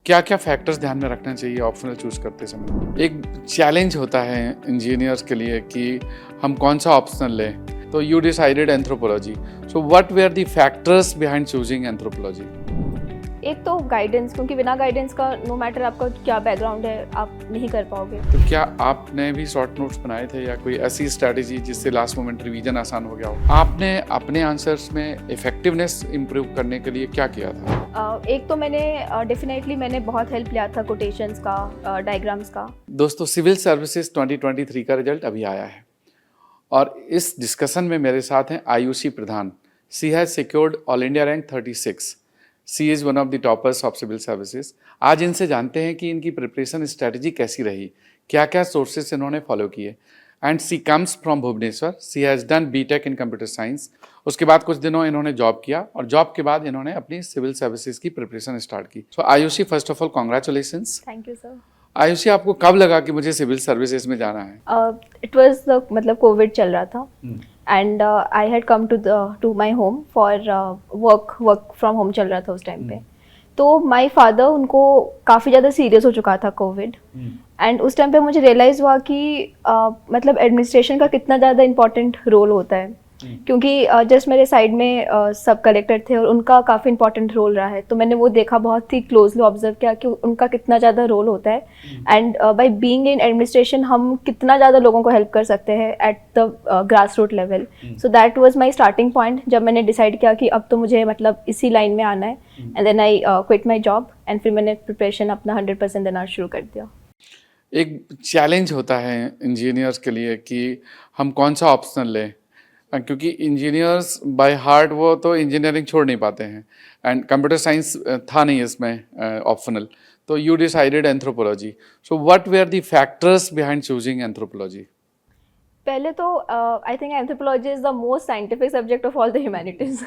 क्या क्या फैक्टर्स ध्यान में रखना चाहिए ऑप्शनल चूज करते समय? एक चैलेंज होता है इंजीनियर्स के लिए कि हम कौन सा ऑप्शनल लें। तो you decided anthropology, so what were the factors behind choosing anthropology? एक तो गाइडेंस, क्योंकि बिना गाइडेंस का नो मैटर आपका क्या बैकग्राउंड है आप नहीं कर पाओगे। तो क्या आपने भी शॉर्ट नोट्स बनाए थे या कोई ऐसी स्ट्रैटेजी जिससे लास्ट मोमेंट रिवीजन आसान हो गया हो? आपने अपने आंसर्स में इफेक्टिवनेस इंप्रूव करने के लिए क्या किया था? एक तो मैंने डेफिनेटली मैंने बहुत हेल्प लिया था कोटेशंस का, डायग्राम्स का। दोस्तों, सिविल सर्विसेज 2023 का रिजल्ट अभी आया है और इस डिस्कशन में मेरे साथ हैं Ayushi Pradhan. She has secured all India rank 36। She is one of the toppers of civil services. आज इनसे जानते हैं कि इनकी प्रिपरेशन स्ट्रेटजी कैसी रही, क्या क्या सोर्सेस इन्होंने फॉलो किए। And she comes from Bhubaneswar. She has done BTech in computer science. उसके बाद कुछ दिनों इन्होंने जॉब किया और जॉब के बाद इन्होंने अपनी सिविल सर्विसेज की प्रिपरेशन स्टार्ट की। So Ayushi, first of all congratulations. Thank you sir. Ayushi, आपको कब लगा कि मुझे सिविल सर्विसेज में जाना है? इट वाज द मतलब कोविड चल रहा था and I had come to my home for work from home चल रहा था उस टाइम पे। तो माय फादर, उनको काफ़ी ज़्यादा सीरियस हो चुका था कोविड एंड उस टाइम पे मुझे रियलाइज़ हुआ कि मतलब एडमिनिस्ट्रेशन का कितना ज़्यादा इम्पोर्टेंट रोल होता है। क्योंकि जस्ट मेरे साइड में सब कलेक्टर थे और उनका काफ़ी इंपॉर्टेंट रोल रहा है। तो मैंने वो देखा, बहुत ही क्लोजली ऑब्जर्व किया कि उनका कितना ज़्यादा रोल होता है and by being in administration हम कितना ज़्यादा लोगों को हेल्प कर सकते हैं at the grass root level. So that was my starting point, जब मैंने डिसाइड किया कि अब तो मुझे मतलब इसी लाइन में आना है। And then I quit my job and फिर मैंने प्रिपरेशन अपना 100% देना शुरू कर दिया। एक चैलेंज होता है इंजीनियर्स के लिए कि हम कौन सा ऑप्शनल लें, क्योंकि इंजीनियर्स बाय हार्ट वो तो इंजीनियरिंग छोड़ नहीं पाते हैं एंड कंप्यूटर साइंस था नहीं इसमें ऑप्शनल। तो you decided anthropology, so what were the factors behind choosing anthropology? पहले तो I think anthropology is the most scientific subject of all the humanities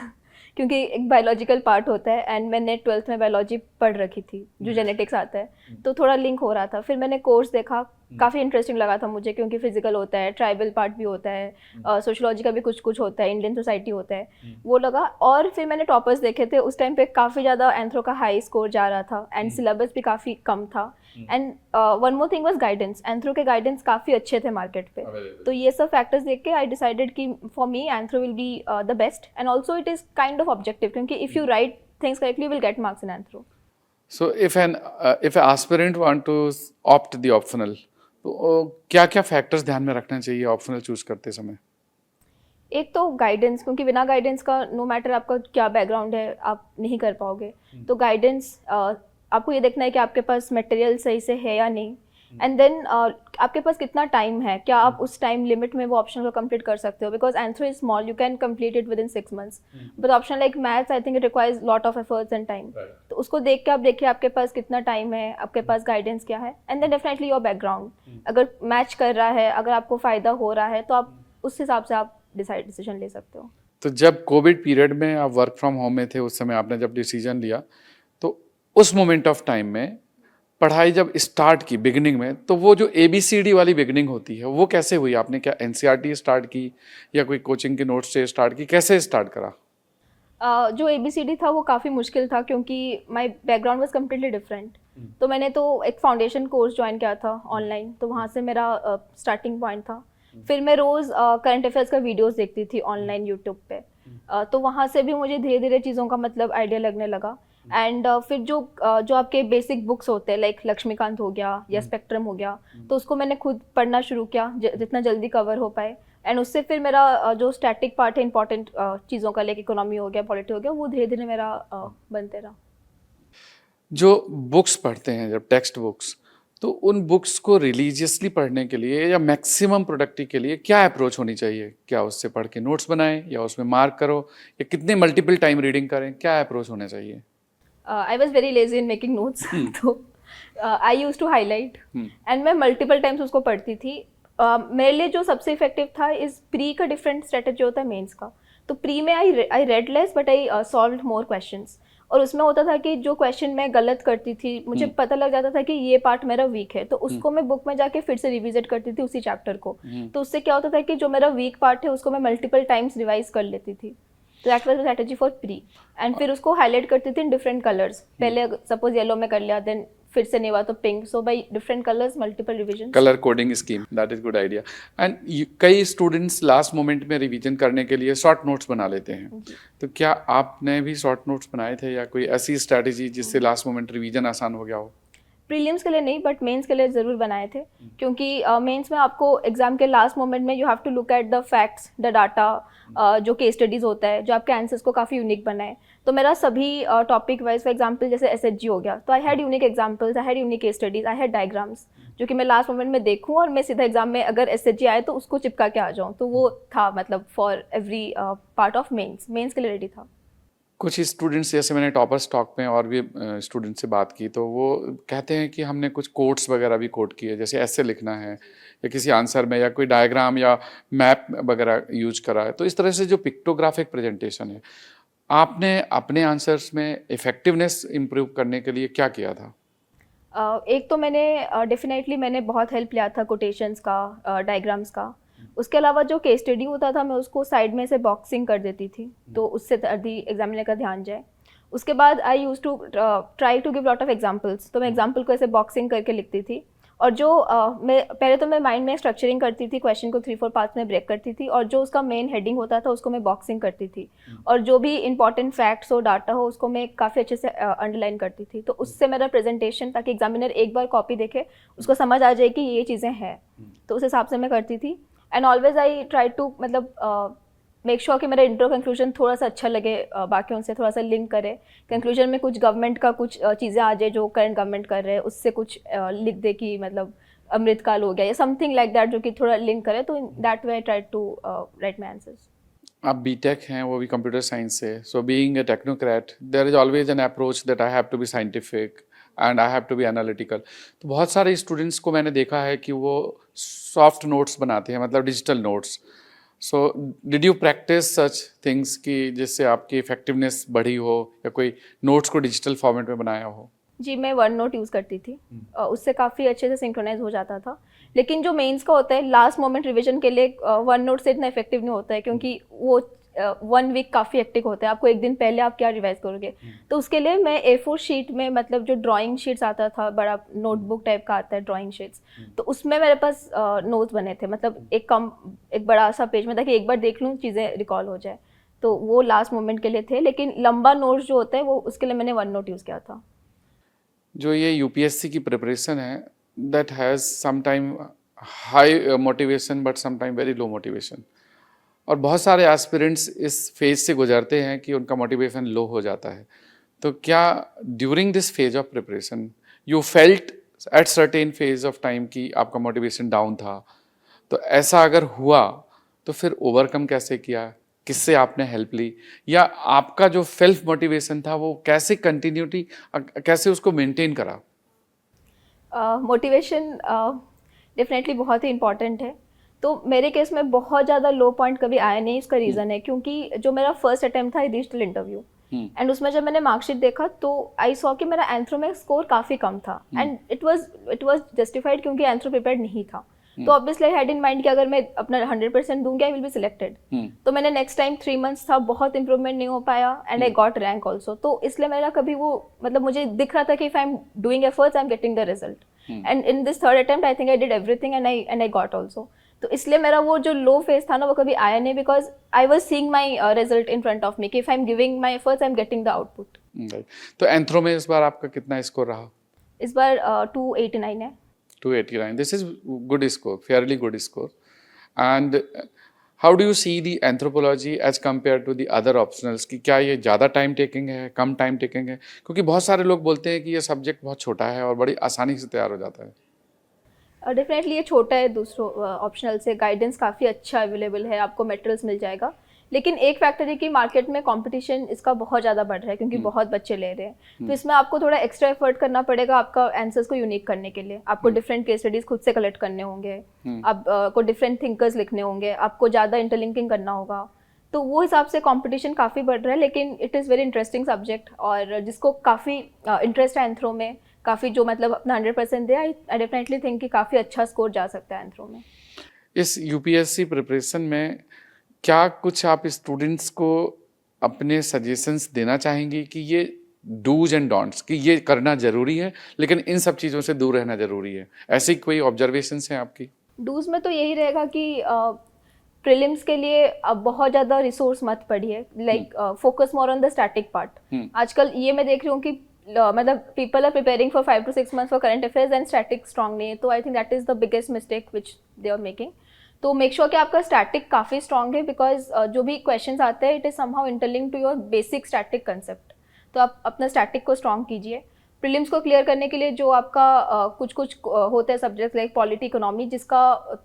क्योंकि एक बायोलॉजिकल पार्ट होता है एंड मैंने 12th में बायोलॉजी पढ़ रखी थी, जो जेनेटिक्स आता है, तो थोड़ा लिंक हो रहा था। फिर मैंने कोर्स देखा, काफ़ी इंटरेस्टिंग लगा था मुझे, क्योंकि फिजिकल होता है, ट्राइबल पार्ट भी होता है, सोशोलॉजी का भी कुछ कुछ होता है, इंडियन सोसाइटी होता है, वो लगा। और फिर मैंने टॉपर्स देखे थे उस टाइम पे, काफ़ी ज़्यादा एंथ्रो का हाई स्कोर जा रहा था एंड सिलेबस भी काफ़ी कम था। And one more thing was guidance, anthro के गाइडेंस काफ़ी अच्छे थे मार्केट पे। तो ये सब फैक्टर्स देख के आई डिसाइडेड कि for me anthro will be the best and also it is kind of objective, क्योंकि if you write things correctly will get marks in anthro. So if an aspirant want to opt the optional, तो क्या क्या factors ध्यान में रखना चाहिए optional choose करते समय? एक तो गाइडेंस, क्योंकि बिना गाइडेंस का नो मैटर आपका क्या बैकग्राउंड है आप नहीं कर पाओगे। तो गाइडेंस, आपको ये देखना है कि आपके पास मटेरियल सही से है या नहीं। एंड देन आपके पास कितना टाइम है, क्या आप उस टाइम लिमिट में वो ऑप्शन को कंप्लीट कर सकते हो। Because anthro is small, you can complete it with in 6 months, but option like maths I think it requires lot of efforts and time. तो उसको देख के आप देखिए आपके पास कितना टाइम है, आपके पास गाइडेंस क्या है, and then definitely your background अगर मैच कर रहा है, अगर आपको फ़ायदा हो रहा है, तो आप उस हिसाब से आप डिसीजन ले सकते हो। तो जब कोविड पीरियड में आप वर्क फ्रॉम होम में थे, उस समय आपने जब डिसीजन लिया, तो उस मोमेंट ऑफ टाइम में पढ़ाई जब स्टार्ट की बिगिनिंग में, तो वो जो ABCD वाली बिगिनिंग होती है वो कैसे हुई? आपने क्या NCERT स्टार्ट की या कोई कोचिंग के नोट्स से स्टार्ट की, कैसे स्टार्ट करा? जो ABCD था वो काफ़ी मुश्किल था, क्योंकि my background was completely different. तो मैंने तो एक फाउंडेशन कोर्स ज्वाइन किया था ऑनलाइन, तो वहाँ से मेरा स्टार्टिंग पॉइंट था। फिर मैं रोज़ करंट अफेयर्स का वीडियोस देखती थी ऑनलाइन यूट्यूब पे। तो वहाँ से भी मुझे धीरे धीरे चीज़ों का मतलब आइडिया लगने लगा। एंड फिर जो आपके बेसिक बुक्स होते हैं, लाइक लक्ष्मीकांत हो गया या स्पेक्ट्रम हो गया, तो उसको मैंने खुद पढ़ना शुरू किया जितना जल्दी कवर हो पाए। एंड उससे फिर मेरा जो स्टैटिक पार्ट है इंपॉर्टेंट चीज़ों का, लाइक इकोनॉमी हो गया, पॉलिटी हो गया, वो धीरे धीरे मेरा बनते रहा। जो बुक्स पढ़ते हैं जब टेक्स्ट बुक्स, तो उन बुक्स को रिलीजियसली पढ़ने के लिए या मैक्सिमम प्रोडक्टिव के लिए क्या अप्रोच होनी चाहिए? क्या उससे पढ़ के नोट्स बनाएं या उसमें मार्क करो या कितने मल्टीपल टाइम रीडिंग करें? क्या अप्रोच होना चाहिए? I was very lazy in making notes, तो आई यूज टू हाईलाइट एंड मैं मल्टीपल टाइम्स उसको पढ़ती थी। मेरे लिए जो सबसे इफेक्टिव था इस प्री का डिफरेंट स्ट्रेटेजी होता है मेंस का। तो प्री में I read less but I solve more questions, और उसमें होता था कि जो क्वेश्चन मैं गलत करती थी, मुझे पता लग जाता था कि ये पार्ट मेरा वीक है, तो उसको मैं बुक में जाके फिर से रिविजिट करती थी उसी चैप्टर को। तो उससे क्या होता था कि जो मेरा वीक पार्ट है उसको मैं मल्टीपल टाइम्स रिवाइज कर लेती थी। तो that was strategy for pre. And फिर उसको हाईलाइट करती थी इन डिफरेंट कलर्स, पहले सपोज येलो में कर लिया, देन फिर से नहीं हुआ तो pink, so by different colours multiple revision. Colour coding scheme, that is good idea. And कई स्टूडेंट्स लास्ट मोमेंट में रिवीजन करने के लिए शॉर्ट नोट्स बना लेते हैं, तो क्या आपने भी शॉर्ट नोट्स बनाए थे या कोई ऐसी स्ट्रैटेजी जिससे लास्ट मोमेंट रिवीजन आसान हो गया हो? प्रीलिम्स के लिए नहीं, बट मेंस के लिए ज़रूर बनाए थे, क्योंकि मेंस में आपको एग्जाम के लास्ट मोमेंट में you have to look at the facts, the data, जो केस स्टडीज़ होता है जो आपके आंसर्स को काफ़ी यूनिक बनाए। तो मेरा सभी टॉपिक वाइज, फॉर एग्जांपल जैसे एसएचजी हो गया, तो I had unique examples, I had unique case studies, I had diagrams, जो कि मैं लास्ट मोमेंट में देखूँ और मैं सीधा एग्जाम में अगर एसएचजी आए तो उसको चिपका के आ जाऊँ। तो वो था मतलब for every part of mains के लिए रेडी था। कुछ स्टूडेंट्स, जैसे मैंने टॉपर्स टॉक में और भी स्टूडेंट से बात की, तो वो कहते हैं कि हमने कुछ कोट्स वगैरह भी कोट किए, जैसे ऐसे लिखना है या किसी आंसर में, या कोई डायग्राम या मैप वगैरह यूज करा है। तो इस तरह से जो पिक्टोग्राफिक प्रेजेंटेशन है, आपने अपने आंसर्स में इफेक्टिवनेस इम्प्रूव करने के लिए क्या किया था? एक तो मैंने डेफिनेटली मैंने बहुत हेल्प लिया था कोटेशंस का, डायग्राम्स का। उसके अलावा जो केस स्टडी होता था मैं उसको साइड में से बॉक्सिंग कर देती थी, तो उससे एग्जामिनर का ध्यान जाए। उसके बाद I use to try to give lot of examples, तो मैं एग्जांपल को ऐसे बॉक्सिंग करके लिखती थी। और जो मैं पहले तो मैं माइंड में स्ट्रक्चरिंग करती थी, क्वेश्चन को 3-4 पार्ट्स में ब्रेक करती थी, और जो उसका मेन हेडिंग होता था उसको मैं बॉक्सिंग करती थी, और जो भी इंपॉर्टेंट फैक्ट्स हो, डाटा हो, उसको मैं काफ़ी अच्छे से अंडरलाइन करती थी। तो उससे मेरा प्रेजेंटेशन, ताकि एग्जामिनर एक बार कॉपी देखे उसको समझ आ जाए कि ये चीज़ें हैं, तो उस हिसाब से मैं करती थी। And always I try to मतलब मेक श्योर कि मेरा इंट्रो कंक्लूजन थोड़ा सा अच्छा लगे, बाकियों से थोड़ा सा लिंक करे। कंक्लूजन में कुछ गवर्नमेंट का कुछ चीज़ें आ जाए जो करंट गवर्नमेंट कर रहे हैं, उससे कुछ लिख दे कि मतलब अमृतकाल हो गया या समथिंग लाइक दैट, जो कि थोड़ा लिंक करे। तो in that way I try to write my answers. आप बीटेक हैं, वो भी कंप्यूटर साइंस से, so being a technocrat there is always an approach that I have to be scientific and I have to be analytical. तो बहुत सारे students को मैंने देखा है कि वो सॉफ्ट नोट्स बनाते हैं, मतलब digital notes. So did you practice such things कि जिससे आपकी इफेक्टिवनेस बढ़ी हो, या कोई नोट्स को डिजिटल फॉर्मेट में बनाया हो? जी, मैं वन नोट यूज़ करती थी, उससे काफ़ी अच्छे से सिंक्रोनाइज हो जाता था। लेकिन जो मेंस का होता है, लास्ट मोमेंट रिवीजन के लिए वन नोट से इतना इफेक्टिव नहीं होता है, क्योंकि वो 1 वीक काफ़ी हेक्टिक होता है। आपको एक दिन पहले आप क्या रिवाइज करोगे? तो उसके लिए मैं A4 शीट में, मतलब जो ड्राइंग शीट्स आता था, बड़ा नोटबुक टाइप का आता है ड्राइंग शीट्स, तो उसमें मेरे पास नोट्स बने थे, मतलब एक बड़ा सा पेज में, ताकि एक बार देख लूँ चीज़ें रिकॉल हो जाए। तो वो लास्ट मोमेंट के लिए थे, लेकिन लंबा नोट्स जो होता है वो उसके लिए मैंने वन नोट यूज़ किया था। जो ये यूपीएससी की प्रिपरेशन है, that has some time high motivation but some time very low motivation, और बहुत सारे एस्पिरेंट्स इस फेज से गुजरते हैं कि उनका मोटिवेशन लो हो जाता है। तो क्या during this phase of preparation you felt at certain phase of time कि आपका मोटिवेशन डाउन था? तो ऐसा अगर हुआ तो फिर ओवरकम कैसे किया, किससे आपने हेल्प ली, या आपका जो सेल्फ मोटिवेशन था वो कैसे कंटिन्यूटी, कैसे उसको मेंटेन करा? मोटिवेशन डेफिनेटली बहुत ही इम्पॉर्टेंट है। तो मेरे केस में बहुत ज़्यादा लो पॉइंट कभी आया नहीं। इसका रीज़न है क्योंकि जो मेरा फर्स्ट अटेम्प्ट था डिजिटल इंटरव्यू, एंड उसमें जब मैंने मार्कशीट देखा तो आई सॉ कि मेरा एंथ्रो में स्कोर काफ़ी कम था, एंड इट वाज जस्टिफाइड, क्योंकि एंथ्रो प्रिपेयर्ड नहीं था। तो obviously I had in mind कि अगर मैं अपना 100% दूंगी आई विल बी सिलेक्टेड। तो मैंने नेक्स्ट टाइम 3 मंथ्स था, बहुत इंप्रूवमेंट नहीं हो पाया, and I got rank also. तो इसलिए मेरा कभी वो, मतलब मुझे दिख रहा था कि if I am doing efforts I am getting the result, and in this third attempt I think I did everything and I got also. तो इसलिए मेरा वो जो लो फेज था ना वो कभी आया नहीं, because I was seeing my result in front of me कि if I am giving my efforts I am getting the output. तो एंथ्रो में इस बार आपका कितना स्कोर रहा? इस बार 289 है। 289. This is good score, fairly good score. And how do you see the anthropology as compared to the other optionals? कि क्या ये ज़्यादा टाइम टेकिंग है, कम टाइम टेकिंग है? क्योंकि बहुत सारे लोग बोलते हैं कि ये सब्जेक्ट बहुत छोटा है और बड़ी आसानी से तैयार हो जाता है। डेफिनेटली ये छोटा है दूसरों ऑप्शनल से, गाइडेंस काफ़ी अच्छा अवेलेबल है, आपको मटेरियल्स मिल जाएगा। लेकिन एक फैक्टर है कि मार्केट में कंपटीशन इसका बहुत ज़्यादा बढ़ रहा है, क्योंकि बहुत बच्चे ले रहे हैं। तो इसमें आपको थोड़ा एक्स्ट्रा एफर्ट करना पड़ेगा आपका आंसर्स को यूनिक करने के लिए। आपको डिफरेंट केस स्टडीज खुद से कलेक्ट करने होंगे, आपको डिफरेंट थिंकर्स लिखने होंगे, आपको ज़्यादा इंटरलिंकिंग करना होगा। तो वो हिसाब से कंपटीशन काफ़ी बढ़ रहा है, लेकिन it is very interesting subject, और जिसको काफ़ी इंटरेस्ट है एंथ्रो में, काफ़ी जो मतलब अपना 100% दे, आई डेफिनेटली थिंक कि काफ़ी अच्छा स्कोर जा सकता है एंथ्रो में। इस यूपीएससी प्रिपरेशन में क्या कुछ आप स्टूडेंट्स को अपने सजेशंस देना चाहेंगी कि ये डूज एंड डोंट्स, कि ये करना जरूरी है लेकिन इन सब चीज़ों से दूर रहना जरूरी है, ऐसी कोई ऑब्जर्वेशंस हैं आपकी? डूज में तो यही रहेगा कि प्रीलिम्स के लिए अब बहुत ज़्यादा रिसोर्स मत पढ़िए, like focus more on the static part. आजकल ये मैं देख रही हूँ कि मतलब people are preparing for 5 to 6 months for current affairs and static strong नहीं है, तो I think that is the biggest mistake which they are making. तो मेक श्योर कि आपका स्टैटिक काफ़ी स्ट्रांग है, बिकॉज जो भी क्वेश्चंस आते हैं it is somehow interlinked to your basic static concept. तो आप अपना स्टैटिक को स्ट्रांग कीजिए। प्रीलिम्स को क्लियर करने के लिए जो आपका कुछ कुछ होते हैं सब्जेक्ट लाइक पॉलिटी, इकोनॉमी, जिसका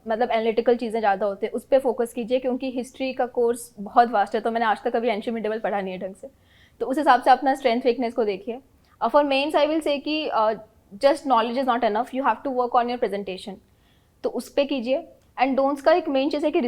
मतलब एनालिटिकल चीज़ें ज़्यादा होते हैं, उस पर फोकस कीजिए, क्योंकि हिस्ट्री का कोर्स बहुत वास्ट है, तो मैंने आज तक कभी एंशिएंट मिडिवल पढ़ा नहीं है ढंग से। तो उस हिसाब से अपना स्ट्रेंथ वीकनेस को देखिए। For mains I will say कि just knowledge is not enough, you have to work on your presentation, तो उस पर कीजिए। एंड डोंट्स का एक मेन चीज़ है कि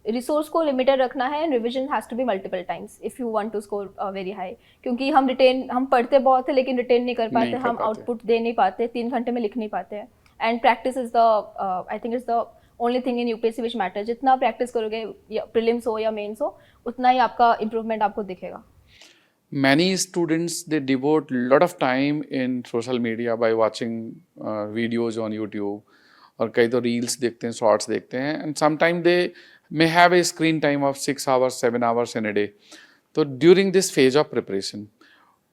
रिसोर्स को लिमिटेड रखना है, and revision has to be multiple times if you want to score very high. क्योंकि हम पढ़ते बहुत है लेकिन रिटेन नहीं कर पाते, हम आउटपुट दे नहीं पाते, 3 घंटे में लिख नहीं पाते हैं। And practice is the I think is the only thing in UPSC which matter. जितना प्रैक्टिस करोगे, या प्रीलिम्स हो या मेन्स हो, उतना ही आपका इम्प्रूवमेंट आपको दिखेगा। Many students, they devote a lot of time in social media by watching videos on YouTube, और कई तो रील्स देखते हैं, शॉर्ट्स देखते हैं, and sometime they may have a screen time of 6 hours 7 hours in a day. So during this phase of preparation,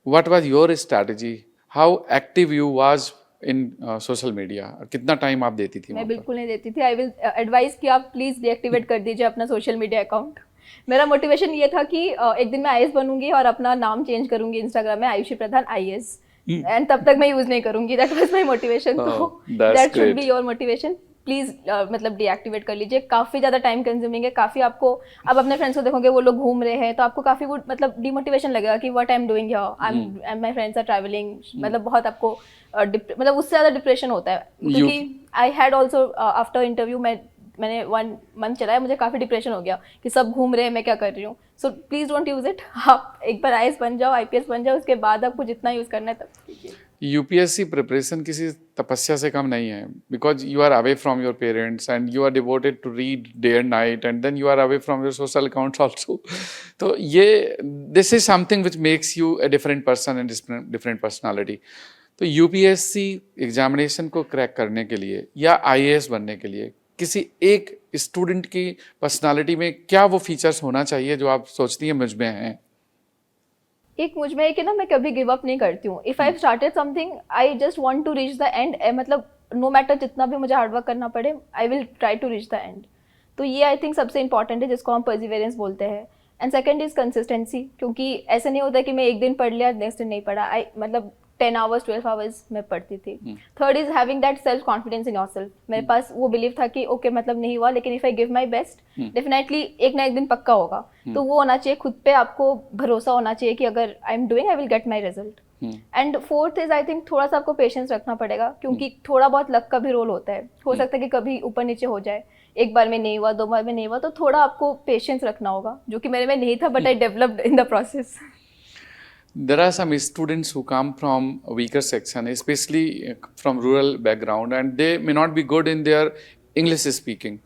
what was your strategy? How active you was in social media? कितना time आप देती थी? मैं बिल्कुल नहीं देती थी। I will advice कि आप प्लीज़ डीएक्टिवेट कर दीजिए अपना सोशल मीडिया अकाउंट। मेरा मोटिवेशन ये था कि एक दिन मैं आईएएस बनूंगी और अपना नाम चेंज करूंगी इंस्टाग्राम में, आयुषी प्रधान आईएएस, एंड तब तक मैं यूज़ नहीं करूंगी। That was my motivation. तो that should be your motivation. Please मतलब डीएक्टिवेट कर लीजिए। काफ़ी ज़्यादा टाइम कंज्यूमिंग है, काफ़ी आपको, अब अपने फ्रेंड्स को देखोगे वो लोग घूम रहे हैं, तो आपको काफ़ी वो मतलब डिमोटिवेशन लगेगा कि what I am doing here, I am my friends are travelling, मतलब बहुत आपको मतलब उससे ज़्यादा डिप्रेशन होता है। क्योंकि I had also after interview मैंने 1 month चलाया, मुझे काफ़ी डिप्रेशन हो गया कि सब घूम रहे हैं, मैं क्या कर रही हूँ। So please don't use it. आप एक बार आईएएस बन जाओ, आईपीएस बन जाओ, उसके बाद आपको जितना यूज़ करना है तब कीजिए। यूपीएससी प्रिपरेशन किसी तपस्या से कम नहीं है, because you are away from your parents and you are devoted to read day and night, and then you are away from your social accounts also. तो ये this is something which makes you a different person and different personality. तो UPSC examination को crack करने के लिए या IAS बनने के लिए किसी एक स्टूडेंट की पर्सनालिटी में क्या वो फीचर्स होना चाहिए जो आप सोचती हैं मुझ में हैं? एक मुझ में है कि ना, मैं कभी गिव अप नहीं करती हूँ। If I started something, I just want to reach the end. मतलब नो मैटर जितना भी मुझे हार्डवर्क करना पड़े, I will try to reach the end. तो ये आई थिंक सबसे इंपॉर्टेंट है, जिसको हम परसिवियरेंस बोलते हैं। एंड सेकंड इज कंसिस्टेंसी, क्योंकि ऐसे नहीं होता कि मैं एक दिन पढ़ लिया नेक्स्ट दिन नहीं पढ़ा। आई मतलब 10 hours 12 hours मैं पढ़ती थी। Third is having that self confidence in yourself. मेरे पास वो बिलीव था कि ओके मतलब नहीं हुआ, लेकिन if I give my best definitely एक ना एक दिन पक्का होगा। तो वो होना चाहिए, खुद पे आपको भरोसा होना चाहिए कि अगर आई am doing I will get my result. And fourth is I think थोड़ा सा आपको पेशेंस रखना पड़ेगा, क्योंकि थोड़ा बहुत लक का भी रोल होता है। हो सकता है कि कभी ऊपर नीचे हो जाए, एक बार में नहीं हुआ, 2 बार में नहीं हुआ, तो थोड़ा आपको पेशेंस रखना होगा, जो कि मेरे में नहीं था, but I developed in the process. There are some students who come from a weaker section, especially from rural background, and they may not be good in their English speaking.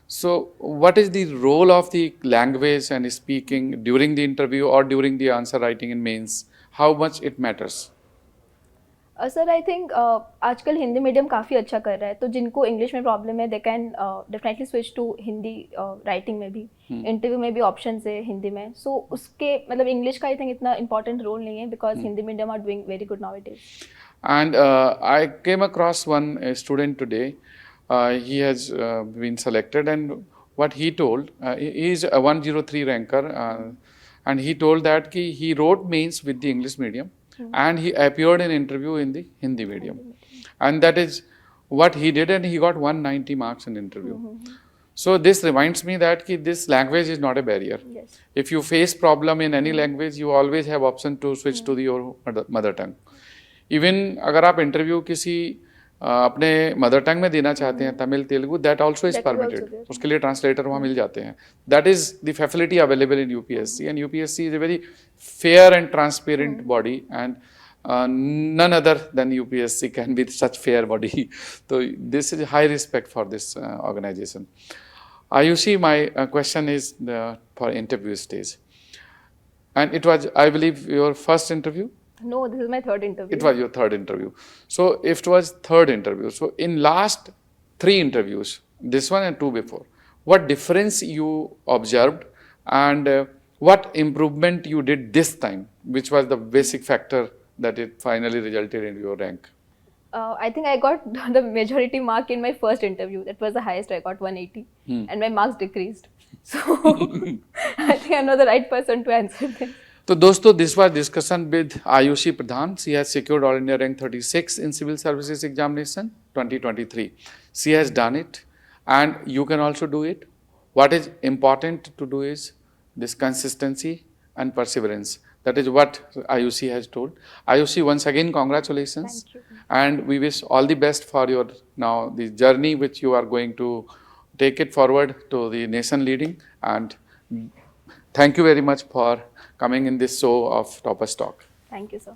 So what is the role of the language and speaking during the interview or during the answer writing in mains? How much it matters? Sir I think आजकल Hindi medium काफ़ी अच्छा कर रहा है, तो जिनको English में problem है they can definitely switch to Hindi. Writing में भी, इंटरव्यू में भी ऑप्शन है हिंदी में। सो उसके मतलब इंग्लिश का आई थिंक इतना इंपॉर्टेंट रोल नहीं है, because Hindi medium are doing very good nowadays. And I came across one student today. He has been selected, and what he told, he is a 103 ranker, and he told that he wrote mains with the English medium, and he appeared in interview in the Hindi medium, and that is what he did, and he got 190 marks in interview. So this reminds me that this language is not a barrier. Yes. If you face problem in any language, you always have option to switch to your mother tongue. Even अगर आप interview किसी अपने mother tongue में देना चाहते हैं, Tamil, Telugu, that also is permitted. उसके लिए ट्रांसलेटर वहाँ मिल जाते हैं। That is the facility available in UPSC, and UPSC is a very fair and transparent body, and none other than UPSC can be such fair body. So this is high respect for this organization. Ayushi, my question is for interview stage. And it was, I believe, your first interview? No, this is my third interview. It was your third interview. So if it was third interview, so in last 3 interviews, this one and 2 before, what difference you observed and what improvement you did this time, which was the basic factor that it finally resulted in your rank? I think I got the majority mark in my first interview. That was the highest. I got 180, and my marks decreased. So I think I'm not the right person to answer this. तो दोस्तों, this was discussion with Ayushi Pradhan. She has secured All India rank 36 in Civil Services Examination 2023. She has done it, and you can also do it. What is important to do is this consistency and perseverance. That is what Ayushi has told. Ayushi, once again, congratulations. Thank you. And we wish all the best for your now the journey which you are going to take it forward to the nation leading. And thank you very much for coming in this show of Toppers Talk. Thank you, sir.